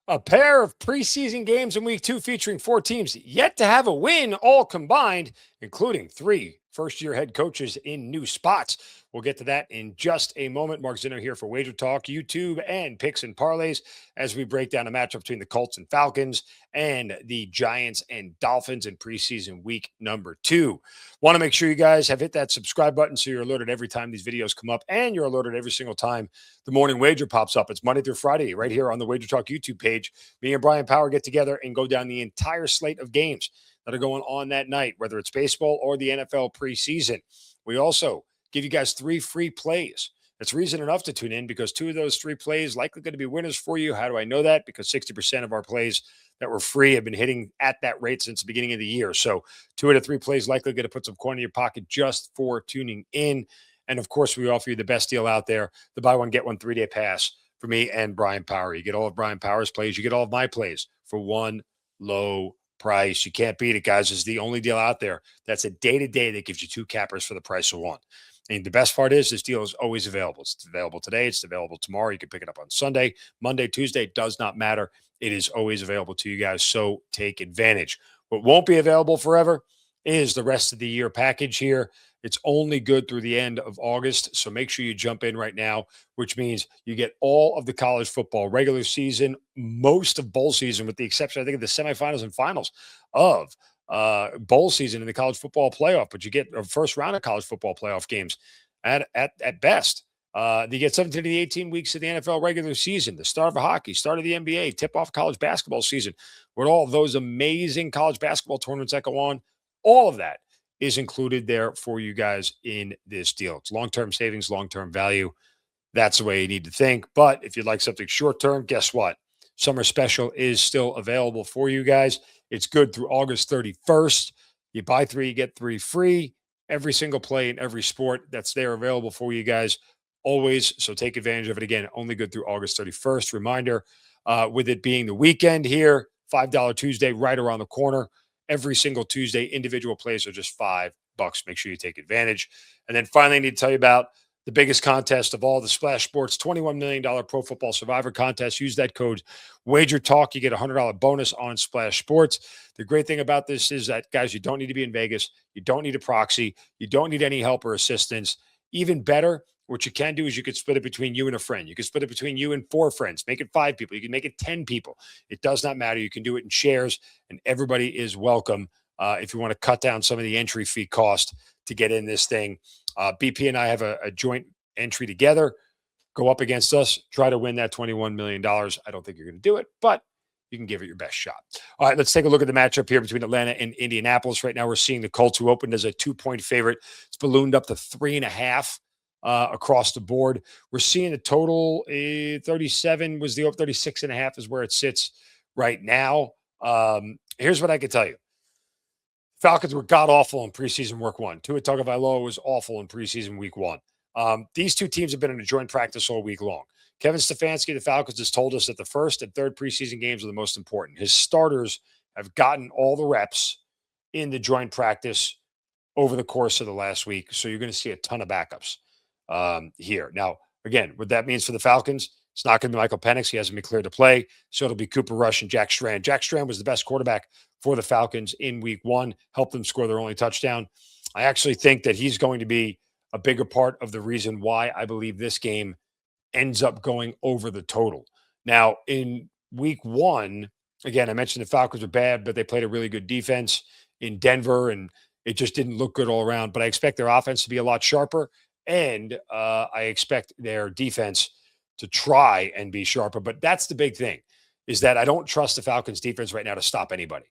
A pair of preseason games in week 2 featuring 4 teams yet to have a win, all combined, including 3 first-year head coaches in new spots. We'll get to that in just a moment. Mark Zinno here for Wager Talk, YouTube, and Picks and Parlays as we break down a matchup between the Colts and Falcons and the Giants and Dolphins in preseason week number 2. Want to make sure you guys have hit that subscribe button so you're alerted every time these videos come up, and you're alerted every single time the morning wager pops up. It's Monday through Friday right here on the Wager Talk YouTube page. Me and Brian Power get together and go down the entire slate of games that are going on that night, whether it's baseball or the NFL preseason. We also give you guys 3 free plays. That's reason enough to tune in because 2 of those 3 plays likely going to be winners for you. How do I know that? Because 60% of our plays that were free have been hitting at that rate since the beginning of the year. So 2 out of 3 plays likely going to put some coin in your pocket just for tuning in. And of course, we offer you the best deal out there, the buy one, get one 3-day pass for me and Brian Power. You get all of Brian Power's plays. You get all of my plays for one low price. You can't beat it, guys. It's the only deal out there that's a day-to-day that gives you 2 cappers for the price of 1. And the best part is this deal is always available. It's available today. It's available tomorrow. You can pick it up on Sunday, Monday, Tuesday. Does not matter. It is always available to you guys. So take advantage. What won't be available forever is the rest of the year package here. It's only good through the end of August. So make sure you jump in right now, which means you get all of the college football regular season, most of bowl season, with the exception, I think, of the semifinals and finals of bowl season in the college football playoff. But you get a first round of college football playoff games at best. You get 17 to the 18 weeks of the NFL regular season, the start of hockey, start of the NBA, tip off college basketball season, with all those amazing college basketball tournaments that go on. All of that is included there for you guys in this deal. It's long-term savings, long-term value. That's the way you need to think. But if you'd like something short-term, guess what? Summer special is still available for you guys. It's good through August 31st. You buy 3, you get 3 free. Every single play in every sport that's there available for you guys always. So take advantage of it. Again, only good through August 31st. Reminder, with it being the weekend here, $5 Tuesday right around the corner. Every single Tuesday, individual plays are just $5. Make sure you take advantage. And then finally, I need to tell you about the biggest contest of all, the Splash Sports $21 million Pro Football Survivor contest. Use that code WagerTalk. You get a $100 bonus on Splash Sports. The great thing about this is that, guys, you don't need to be in Vegas. You don't need a proxy. You don't need any help or assistance. Even better, what you can do is you could split it between you and a friend. You can split it between you and 4 friends. Make it 5 people. You can make it 10 people. It does not matter. You can do it in shares, and everybody is welcome if you want to cut down some of the entry fee cost to get in this thing. BP and I have a joint entry together. Go up against us. Try to win that $21 million. I don't think you're going to do it, but you can give it your best shot. All right, let's take a look at the matchup here between Atlanta and Indianapolis. Right now, we're seeing the Colts, who opened as a 2-point favorite. It's ballooned up to 3.5 across the board. We're seeing a total 37 was the 36.5 is where it sits right now. Here's what I can tell you. Falcons were god awful in preseason week 1. Tua Tagovailoa was awful in preseason week 1. These 2 teams have been in a joint practice all week long. Kevin Stefanski of the Falcons has told us that the first and third preseason games are the most important. His starters have gotten all the reps in the joint practice over the course of the last week. So you're going to see a ton of backups here. Now, again, what that means for the Falcons, it's not going to be Michael Penix. He hasn't been cleared to play. So it'll be Cooper Rush and Jack Strand. Jack Strand was the best quarterback for the Falcons in week 1, helped them score their only touchdown. I actually think that he's going to be a bigger part of the reason why I believe this game ends up going over the total. Now, in week 1, again, I mentioned the Falcons are bad, but they played a really good defense in Denver, and it just didn't look good all around. But I expect their offense to be a lot sharper, and I expect their defense to try and be sharper. But that's the big thing, is that I don't trust the Falcons defense right now to stop anybody.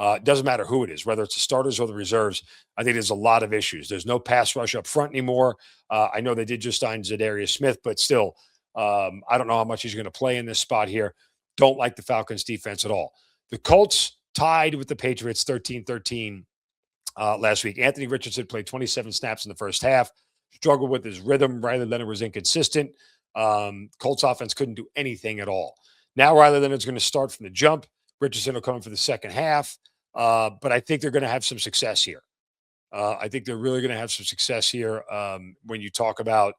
It doesn't matter who it is, whether it's the starters or the reserves. I think there's a lot of issues. There's no pass rush up front anymore. I know they did just sign Zadarius Smith, but still, I don't know how much he's going to play in this spot here. Don't like the Falcons defense at all. The Colts tied with the Patriots 13-13 last week. Anthony Richardson played 27 snaps in the first half, struggled with his rhythm. Riley Leonard was inconsistent. Colts offense couldn't do anything at all. Now Riley Leonard's going to start from the jump. Richardson will come in for the second half. But I think they're going to have some success here. I think they're really going to have some success here when you talk about,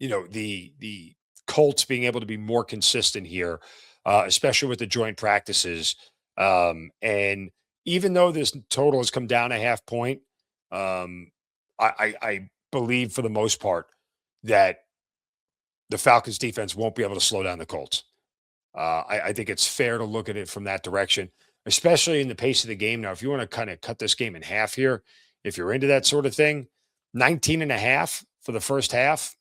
the Colts being able to be more consistent here, especially with the joint practices. And even though this total has come down a half point, um, I believe for the most part that the Falcons defense won't be able to slow down the Colts. I think it's fair to look at it from that direction, especially in the pace of the game. Now, if you want to kind of cut this game in half here, if you're into that sort of thing, 19 and a half for the first half,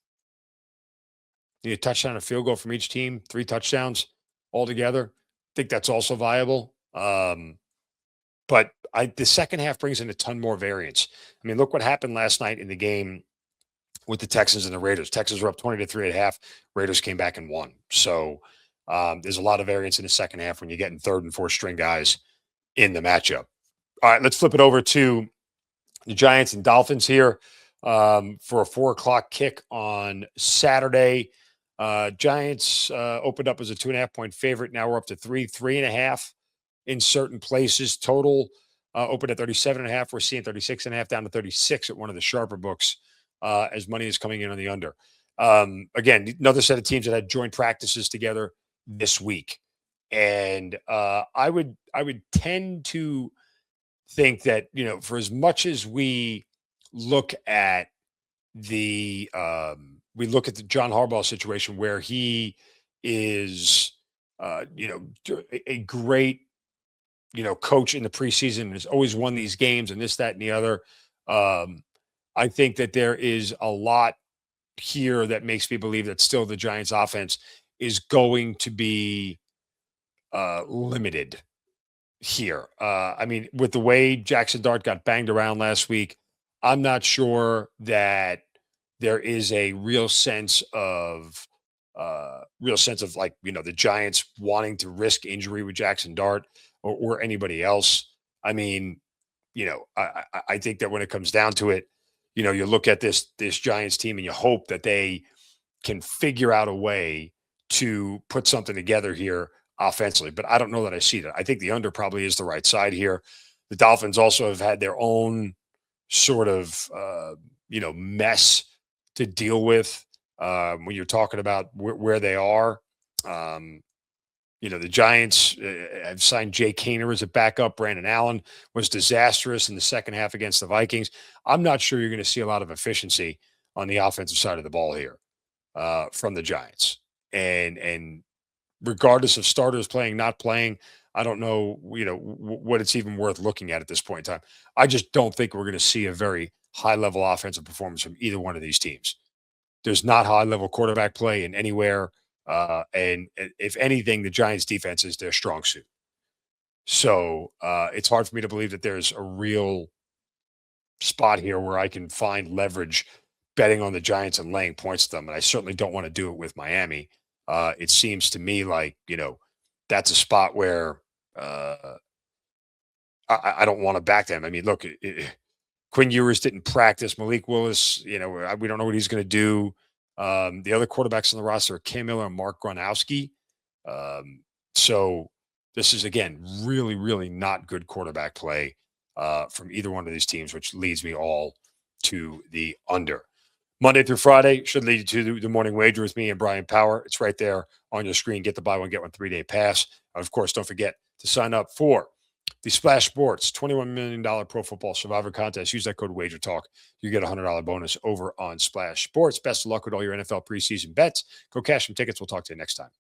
need a touchdown, a field goal from each team, 3 touchdowns altogether. I think that's also viable. But the second half brings in a ton more variance. I mean, look what happened last night in the game with the Texans and the Raiders. Texans were up 20-3 at half. Raiders came back and won. So there's a lot of variance in the second half when you're getting third and fourth string guys in the matchup. All right, let's flip it over to the Giants and Dolphins here for a 4:00 kick on Saturday. Giants opened up as a 2.5-point favorite. Now we're up to 3.5 in certain places. Total opened at 37.5. We're seeing 36.5 down to 36 at one of the sharper books as money is coming in on the under. Again, another set of teams that had joint practices together this week. And I would tend to think that, for as much as we look at the John Harbaugh situation where he is a great coach in the preseason and has always won these games and this, that, and the other. I think that there is a lot here that makes me believe that still the Giants offense is going to be limited here. I mean, with the way Jackson Dart got banged around last week, I'm not sure that there is a real sense of like, the Giants wanting to risk injury with Jackson Dart or anybody else. I mean, I think that when it comes down to it, you look at this Giants team and you hope that they can figure out a way to put something together here offensively. But I don't know that I see that. I think the under probably is the right side here. The Dolphins also have had their own sort of, mess to deal with when you're talking about where they are. The Giants have signed Jake Haener as a backup. Brandon Allen was disastrous in the second half against the Vikings. I'm not sure you're going to see a lot of efficiency on the offensive side of the ball here from the Giants. And regardless of starters playing, not playing, I don't know, what it's even worth looking at this point in time. I just don't think we're going to see a very high-level offensive performance from either one of these teams. There's not high-level quarterback play in anywhere. And if anything, the Giants defense is their strong suit. So it's hard for me to believe that there's a real spot here where I can find leverage betting on the Giants and laying points to them. And I certainly don't want to do it with Miami. It seems to me like, that's a spot where I don't want to back them. I mean, look, Quinn Ewers didn't practice. Malik Willis, we don't know what he's going to do. The other quarterbacks on the roster are Cam Miller and Mark Gronowski. So this is, again, really, really not good quarterback play from either one of these teams, which leads me all to the under. Monday through Friday should lead you to the morning wager with me and Brian Power. It's right there on your screen. Get the buy one, get one 3-day pass. Of course, don't forget to sign up for the Splash Sports $21 million Pro Football Survivor Contest. Use that code WagerTalk. You get a $100 bonus over on Splash Sports. Best of luck with all your NFL preseason bets. Go cash some tickets. We'll talk to you next time.